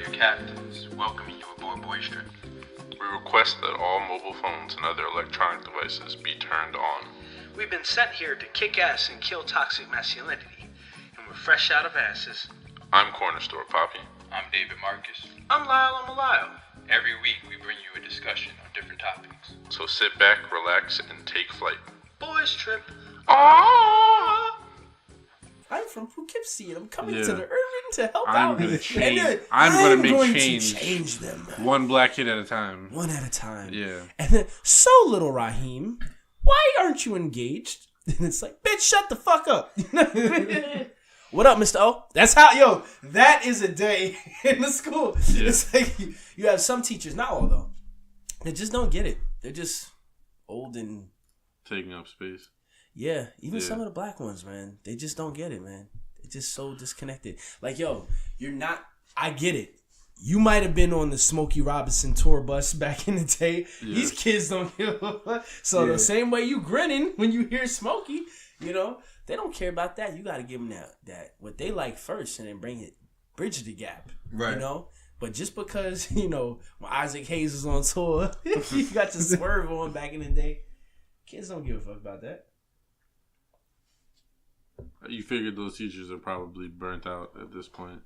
your captains, welcoming you aboard Boy Strip. We request that all mobile phones and other electronic devices be turned on. We've been sent here to kick ass and kill toxic masculinity, and we're fresh out of asses. I'm Corner Store Papi. I'm David Marcus. I'm Lyle. Lyle. Every week we bring you a discussion on different topics. So sit back, relax, and take flight. Boys Trip. Aww! I'm from Poughkeepsie and I'm coming to the urban to help I'm out. gonna change. I'm gonna going make to change them. One black kid at a time. One at a time. Yeah. And then, so little Raheem, why aren't you engaged? And it's like, bitch, shut the fuck up. What up, Mr. O? That's how, that is a day in the school. Yeah. It's like, you have some teachers, not all though, they just don't get it. They're just old and taking up space. Yeah, even some of the black ones, man, they just don't get it, man. They're just so disconnected. Like, you're not, I get it. You might have been on the Smokey Robinson tour bus back in the day. Yeah. These kids don't give a fuck. So the same way you grinning when you hear Smokey, they don't care about that. You got to give them that what they like first and then bridge the gap, right? But just because, when Isaac Hayes was on tour, you got your Swerve on back in the day, kids don't give a fuck about that. You figured those teachers are probably burnt out at this point.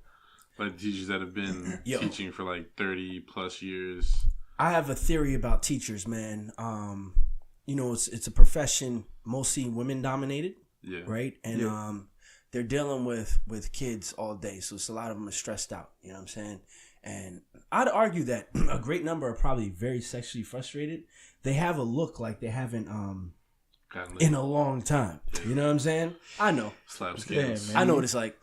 Like teachers that have been teaching for like 30 plus years. I have a theory about teachers, man. It's a profession mostly women dominated. Yeah. Right? And they're dealing with kids all day. So it's a lot of them are stressed out. You know what I'm saying? And I'd argue that a great number are probably very sexually frustrated. They have a look like they haven't in a long time. Yeah. You know what I'm saying? I know. Slap skins. I know what it's like.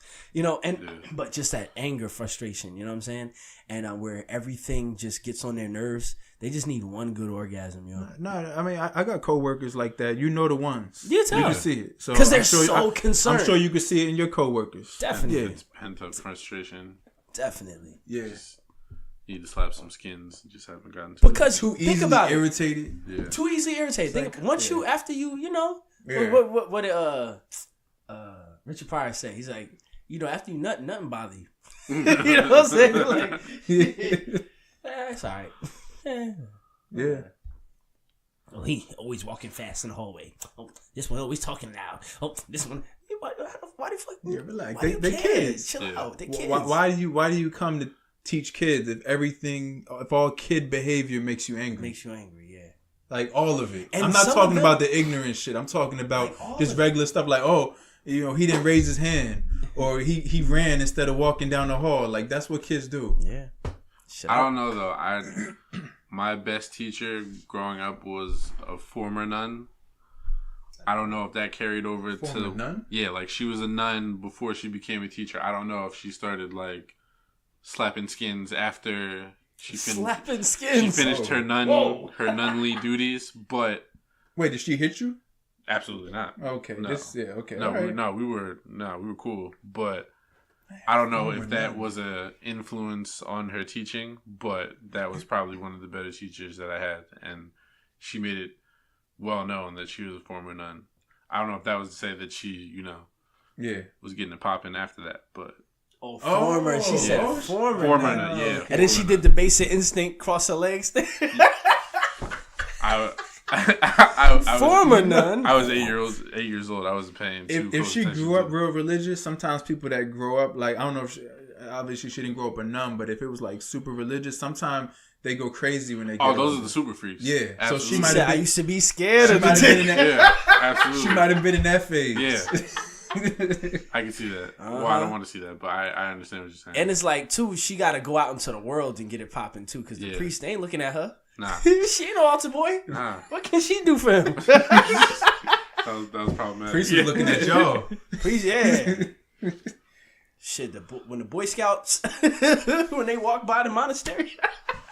But just that anger, frustration, you know what I'm saying? And where everything just gets on their nerves. They just need one good orgasm, No, I mean, I got coworkers like that. You know the ones. You tell. You can see it. Because they're so concerned. I'm sure you can see it in your coworkers. Definitely. It's pent-up frustration. Definitely. Yes. You need to slap some skins. You just haven't gotten to because too easily irritated. Yeah. Too easily irritated. What Richard Pryor say? He's like, after you nothing bother you. You know what I'm saying? Like, it's all right. Yeah. Oh, he always walking fast in the hallway. Oh, this one always talking loud. Oh, this one. Why the fuck? Yeah, relax. They kids. Chill out. They kids. Why do you come to teach kids if all kid behavior makes you angry? Makes you angry, yeah. Like all of it. And I'm not talking about the ignorant shit. I'm talking about just regular stuff like, he didn't raise his hand or he ran instead of walking down the hall. Like that's what kids do. Yeah. I don't know though. My best teacher growing up was a former nun. I don't know if that carried over to nun? Yeah, like she was a nun before she became a teacher. I don't know if she started like slapping skins after she finished her nunly duties. But wait, did she hit you? Absolutely not. Okay. No. Okay. No, we were cool. But I don't know if that was a influence on her teaching, but that was probably one of the better teachers that I had, and she made it well known that she was a former nun. I don't know if that was to say that she, was getting it popping after that, but former. She said former. Former nun, yeah. And then she did the basic instinct cross her legs thing. Former nun. I was 8 years old. I wasn't paying. If she grew up real religious, sometimes people that grow up like I don't know if obviously she didn't grow up a nun, but if it was like super religious, sometimes they go crazy when they get those are the super freaks. Yeah. Absolutely. So she might have I used to be scared of it. Yeah, absolutely. She might have been in that phase. Yeah. I can see that. Well, I don't want to see that, but I understand what you're saying. And it's like, too, she got to go out into the world and get it popping, too, because the priest ain't looking at her. Nah. She ain't no altar boy. Nah. What can she do for him? that was problematic. Priest was looking at y'all. Priest, yeah. Shit, when the Boy Scouts, when they walk by the monastery.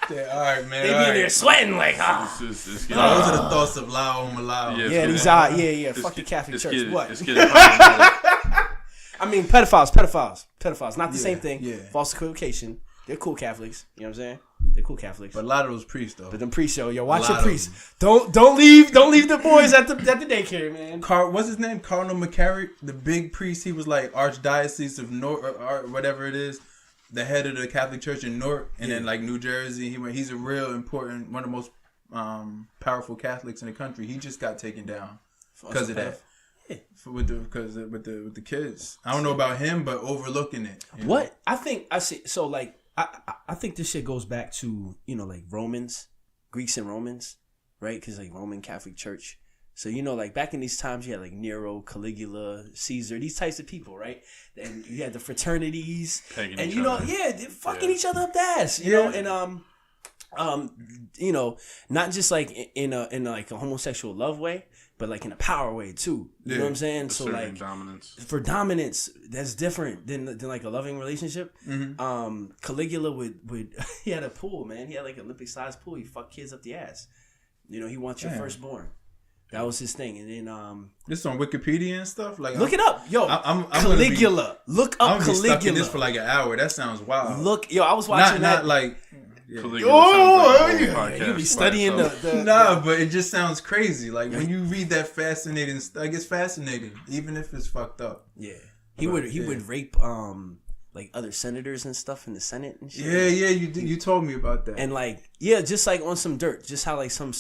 Yeah, all right, man. They be in there sweating like, those are the thoughts of Lyle on Lyle. Yeah, fuck the Catholic Church. What? I mean, pedophiles. Not the same thing. Yeah. False equivocation. They're cool Catholics. You know what I'm saying? They're cool Catholics. But a lot of those priests, though. But them priests, yo, watch your priests. Don't leave the boys at the daycare, man. What's his name? Cardinal McCarrick, the big priest. He was like Archdiocese of North, or whatever it is. the head of the Catholic Church in Newark, and then like New Jersey. He's a real important, one of the most powerful Catholics in the country. He just got taken down because of that. Yeah. With the kids. I don't know about him, but overlooking it. What I think I see. So like I think this shit goes back to, you know, like Greeks and Romans, right? Because like Roman Catholic Church. So, you know, like back in these times, you had like Nero, Caligula, Caesar, these types of people, right? And you had the fraternities, Pegging and each you know, other. they're fucking each other up the ass, you know, and you know, not just like in like a homosexual love way, but like in a power way too. You know what I'm saying? So like dominance. For dominance, that's different than like a loving relationship. Caligula would he had a pool, man. He had like an Olympic sized pool. He fucked kids up the ass. You know, he wants your firstborn. That was his thing, and then this on Wikipedia and stuff. Like, look it up, yo. I'm Caligula. Look up Caligula. Stuck in this for like an hour. That sounds wild. Look, yo, I was watching that. Not like. Yeah. You be studying the nah, but it just sounds crazy. Like when you read that fascinating, like it's fascinating, even if it's fucked up. Yeah, he would rape like other senators and stuff in the Senate and shit. Yeah, you told me about that. And like just like on some dirt, just how like some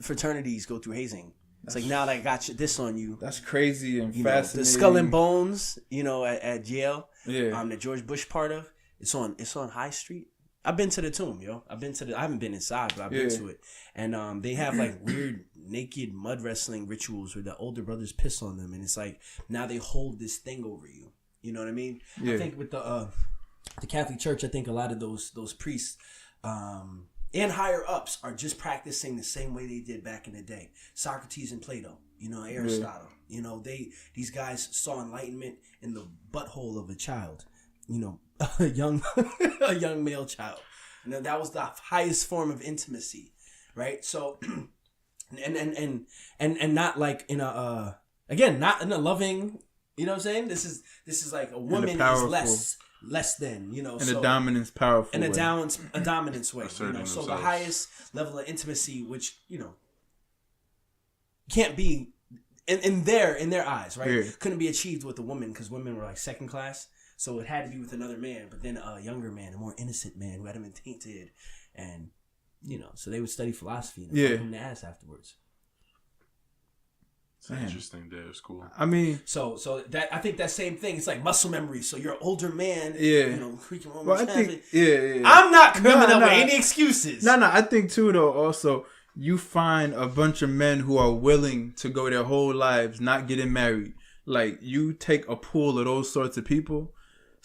fraternities go through hazing. It's like, now that I got this on you. That's crazy and you fascinating. Know, the Skull and Bones, you know, at Yale. Yeah. The George Bush part of. It's on High Street. I've been to the tomb, yo. I haven't been inside, but I've been to it. And they have like weird naked mud wrestling rituals where the older brothers piss on them, and it's like now they hold this thing over you. You know what I mean? Yeah. I think with the Catholic Church, I think a lot of those priests and higher ups are just practicing the same way they did back in the day. Socrates and Plato, you know, Aristotle. You know, these guys saw enlightenment in the butthole of a child. You know, a young male child. You know, that was the highest form of intimacy, right? So, and not like in a again, not in a loving. You know what I'm saying? This is like a woman is less than, you know. And a dominance powerful in a way. A dominance way. You know? So the highest level of intimacy, which, you know, can't be in their eyes, right? Yeah. Couldn't be achieved with a woman because women were like second class. So it had to be with another man, but then a younger man, a more innocent man who hadn't been tainted, and you know, so they would study philosophy and fuck him in the ass afterwards. It's an interesting day of school. I mean, so that I think that same thing. It's like muscle memory. So you're an older man, you know, creaking Roman. Well, I think, I'm not coming up with any excuses. No, I think too though. Also, you find a bunch of men who are willing to go their whole lives not getting married. Like you take a pool of those sorts of people.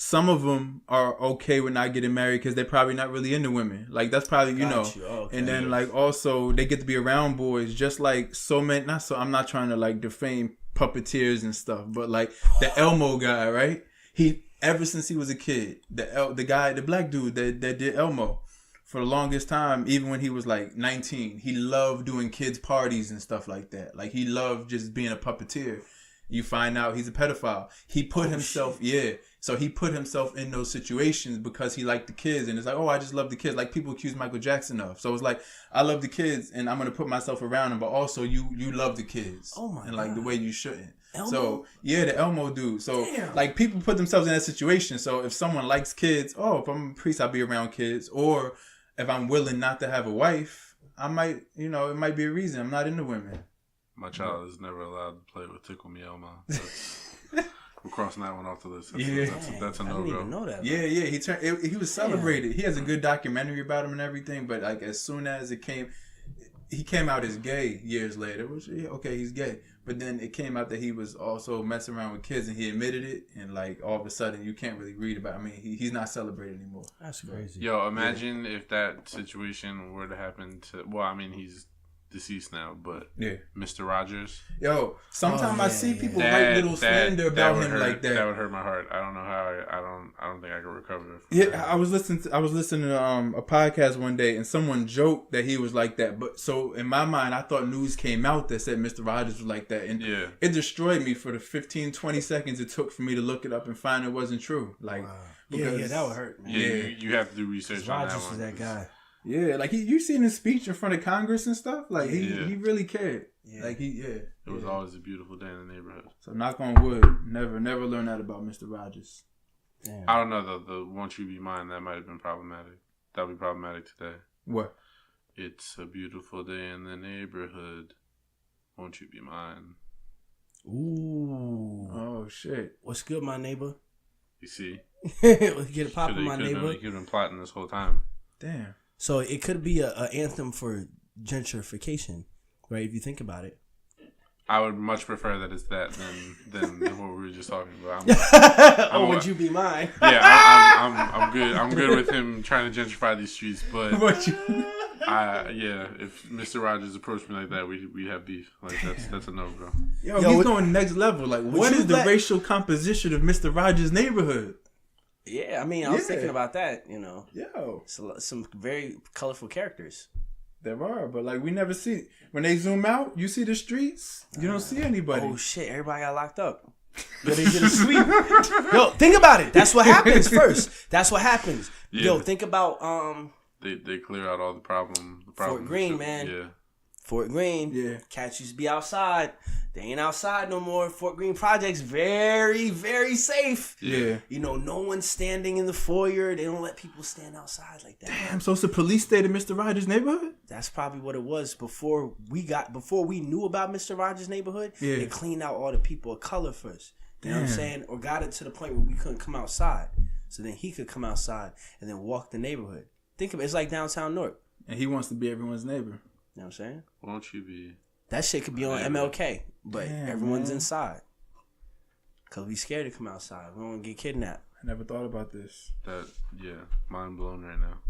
Some of them are okay with not getting married because they're probably not really into women. Like that's probably Okay. And then like also they get to be around boys just like so many. I'm not trying to like defame puppeteers and stuff, but like the Elmo guy, right? He ever since he was a kid, the black dude that did Elmo for the longest time, even when he was like 19, he loved doing kids parties and stuff like that. Like he loved just being a puppeteer. You find out he's a pedophile. He put himself, So he put himself in those situations because he liked the kids. And it's like, oh, I just love the kids. Like people accuse Michael Jackson of. So it's like, I love the kids and I'm going to put myself around them. But also you love the kids. Oh my God. And like the way you shouldn't. Elmo? So the Elmo dude. So Damn. like people put themselves in that situation. So if someone likes kids, if I'm a priest, I'll be around kids. Or if I'm willing not to have a wife, I might, it might be a reason. I'm not into women. My child is never allowed to play with Tickle Me Elmo. We're crossing that one off the list. That's a no-go. I didn't even know that. Yeah. He was celebrated. He has a good documentary about him and everything. But like as soon as he came out as gay years later. Which he's gay. But then it came out that he was also messing around with kids, and he admitted it. And like all of a sudden, you can't really read about it. I mean, he's not celebrated anymore. That's crazy. Yo, imagine if that situation were to happen to. Well, I mean, he's deceased now, but Mr. Rogers. Yo, sometimes I see people write little slander about him like that. That would hurt my heart. I don't know how. I don't think I can recover from that. I was listening to a podcast one day, and someone joked that he was like that. But so in my mind, I thought news came out that said Mr. Rogers was like that, and it destroyed me for the 15-20 seconds it took for me to look it up and find it wasn't true. Like, because, that would hurt. Man. You have to do research on that one. Rogers was that guy. Yeah, like you seen his speech in front of Congress and stuff. Like he really cared. Yeah. Like It was always a beautiful day in the neighborhood. So knock on wood, never learn that about Mr. Rogers. Damn. I don't know though. The "Won't You Be Mine" that might have been problematic. That would be problematic today. What? It's a beautiful day in the neighborhood. Won't you be mine? Ooh. Oh shit. What's good, my neighbor? You see, Get a pop in my neighbor. He could have been plotting this whole time. Damn. So it could be a anthem for gentrification, right? If you think about it. I would much prefer that it's that than what we were just talking about. Would you be mine? Yeah, I'm good. I'm good with him trying to gentrify these streets, but if Mr. Rogers approached me like that, we'd have beef. Like that's a no, bro. Yo, he's going next level. Like, what is the racial composition of Mr. Rogers' neighborhood? Yeah, I mean, I was thinking about that. You know, some very colorful characters. There are, but like we never see when they zoom out. You see the streets. You don't see anybody. Oh shit! Everybody got locked up. Yo, they did a sweep. Yo, think about it. That's what happens first. That's what happens. Yeah. Yo, think about They clear out all the problem. Fort Greene, man. Yeah. Fort Greene. Yeah. Cats used to be outside. They ain't outside no more. Fort Greene Project's very, very safe. Yeah. You know, no one's standing in the foyer. They don't let people stand outside like that. Damn, so it's a police state in Mr. Rogers' neighborhood? That's probably what it was before we knew about Mr. Rogers' neighborhood. Yeah. They cleaned out all the people of color first. You know what I'm saying? Or got it to the point where we couldn't come outside. So then he could come outside and then walk the neighborhood. Think of it. It's like downtown Newark. And he wants to be everyone's neighbor. You know what I'm saying? Won't you be? That shit could be on MLK, but everyone's inside. Because we scared to come outside. We don't want to get kidnapped. I never thought about this. Mind blown right now.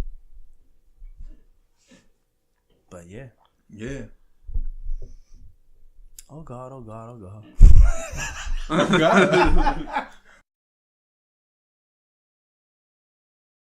But yeah. Yeah. Oh God, oh God, oh God. Oh God.